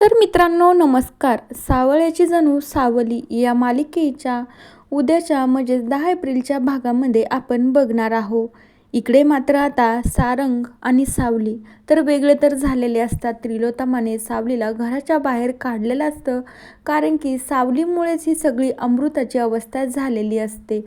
तर मित्रांनो नमस्कार. सावळ्याची जणू सावली या मालिकेच्या उद्याच्या म्हणजे 10 एप्रिलच्या भागामध्ये आपण बघणार आहोत. इकडे मात्र आता सारंग आणि सावली तर वेगळे तर झालेले असतात. त्रिलोत्तमाने सावलीला घराच्या बाहेर काढलेलं असतं, कारण की सावलीमुळेच ही सगळी अमृताची अवस्था झालेली असते.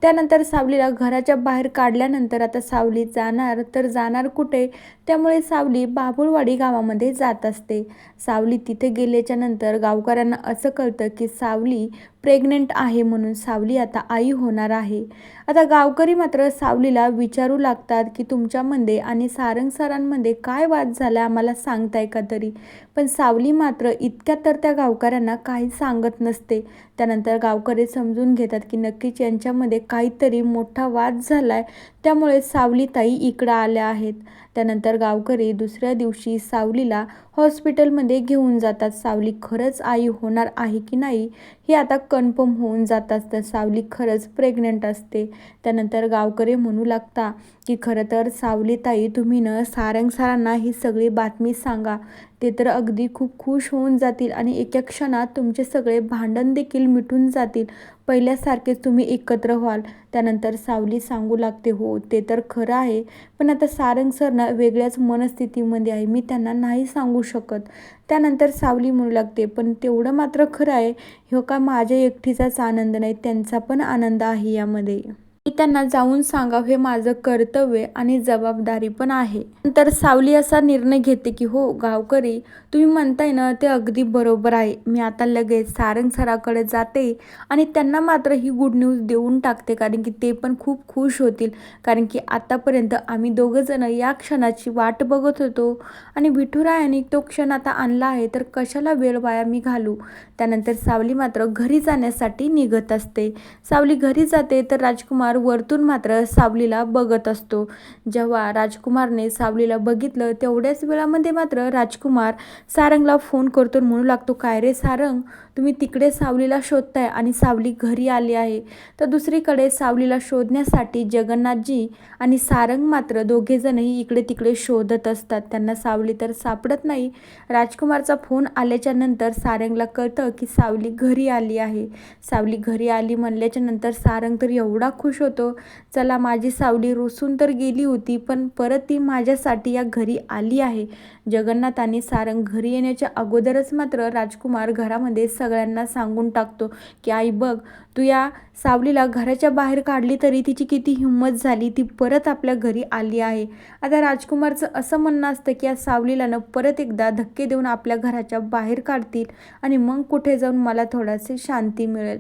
त्यानंतर सावलीला घराच्या बाहेर काढल्यानंतर आता सावली जाणार तर जाणार कुठे, त्यामुळे सावली बाभुळवाडी गावामध्ये जात असते. सावली तिथे गेल्याच्या नंतर गावकऱ्यांना असं कळतं की सावली प्रेग्नेंट आहे, म्हणून सावली आता आई होणार आहे. आता गावकरी मात्र सावलीला विचारू लागतात की तुमच्यामध्ये आणि सारंग सरांमध्ये काय वाद झाला, आम्हाला सांगताय का तरी. पण सावली मात्र इतक्यात तर त्या गावकऱ्यांना काही सांगत नसते. त्यानंतर गावकरी समजून घेतात की नक्कीच यांच्यामध्ये काहीतरी मोठा वाद झालाय, त्यामुळे सावलीताई इकडं आल्या आहेत. त्यानंतर गावकरी दुसऱ्या दिवशी सावलीला हॉस्पिटलमध्ये घेऊन जातात. सावली खरंच आई होणार आहे की नाही हे आता कन्फर्म होऊन जात असतं. सावली खरंच प्रेग्नंट असते. त्यानंतर गावकरी म्हणू लागता की खरं तर सावलीताई तुम्ही सारंग सरांना ही सगळी बातमी सांगा, ते तर अगदी खूप खुश होऊन जातील आणि एका क्षणात तुमचे सगळे भांडण देखील मिटून जातील, पहिल्यासारखेच तुम्ही एकत्र व्हाल. त्यानंतर सावली सांगू लागते, हो ते तर खरं आहे, पण आता सारंग सर वेगळ्याच मनस्थितीमध्ये आहे, मी त्यांना नाही सांगू शकत. त्यानंतर सावली म्हणू लागते, पण तेवढं मात्र खरं आहे, ह्यो का माझ्या एकटीचाच आनंद नाही, त्यांचा पण आनंद आहे यामध्ये. मी त्यांना जाऊन सांगावं हे माझं कर्तव्य आणि जबाबदारी पण आहे. नंतर सावली असा निर्णय घेते की हो गावकरी, तुम्ही म्हणताय ना ते अगदी बरोबर आहे. मी आता लगेच सारंग सराकडे जाते आणि त्यांना मात्र ही गुड न्यूज देऊन टाकते, कारण की ते पण खूप खुश होतील. कारण की आतापर्यंत आम्ही दोघं जण या क्षणाची वाट बघत होतो आणि विठुरायाने तो क्षण आता आणला आहे, तर कशाला वेळ वाया मी घालू. त्यानंतर सावली मात्र घरी जाण्यासाठी निघत असते. सावली घरी जाते तर राजकुमार वरतून मात्र सावलीला बघत असतो. जेव्हा राजकुमारने सावलीला बघितलं तेवढ्याच वेळामध्ये मात्र राजकुमार सारंगला फोन करतो, म्हणू लागतो, काय रे सारंग, तुम्ही तिकडे सावलीला शोधताय आणि सावली घरी आली आहे. तर दुसरीकडे सावलीला शोधण्यासाठी जगन्नाथजी आणि सारंग मात्र दोघेजणही इकडे तिकडे शोधत असतात. त्यांना सावली तर सापडत नाही. राजकुमारचा फोन आल्याच्या नंतर सारंगला कळतं की सावली घरी आली आहे. सावली घरी आली म्हणल्याच्या नंतर सारंग तर एवढा खुश होतो, चला माझी सावली रुसून तर गेली होती, पण परत ती माझ्यासाठी या घरी आली आहे. जगन्नाथ आणि सारंग घरी येण्याच्या अगोदरच मात्र राजकुमार घरामध्ये सगळ्यांना सांगून टाकतो की आई बघ, तू या सावलीला घराच्या बाहेर काढली तरी तिची किती हिंमत झाली, ती परत आपल्या घरी आली आहे. आता राजकुमारचं असं म्हणणं असतं की या सावलीला परत एकदा धक्के देऊन आपल्या घराच्या बाहेर काढतील आणि मग कुठे जाऊन मला थोडासे शांती मिळेल.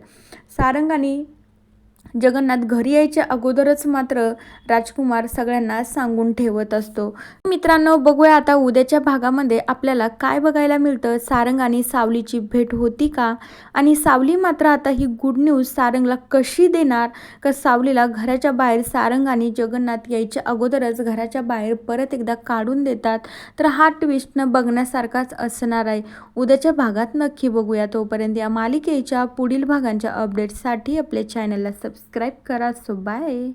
सारंग आणि जगन्नाथ घरी यायच्या अगोदरच मात्र राजकुमार सगळ्यांना सांगून ठेवत असतो. मित्रांनो बघूया आता उद्याच्या भागामध्ये आपल्याला काय बघायला मिळतं. सारंग आणि सावलीची भेट होती का, आणि सावली मात्र आता ही गुड न्यूज सारंगला कशी देणार, का सावलीला घराच्या बाहेर सारंग आणि जगन्नाथ यायच्या अगोदरच घराच्या बाहेर परत एकदा काढून देतात. तर हा ट्विस्ट बघण्यासारखाच असणार आहे. उद्याच्या भागात नक्की बघूया. तोपर्यंत या मालिकेच्या पुढील भागांच्या अपडेट्ससाठी आपल्या चॅनलला सबस्क्राईब करा. So bye.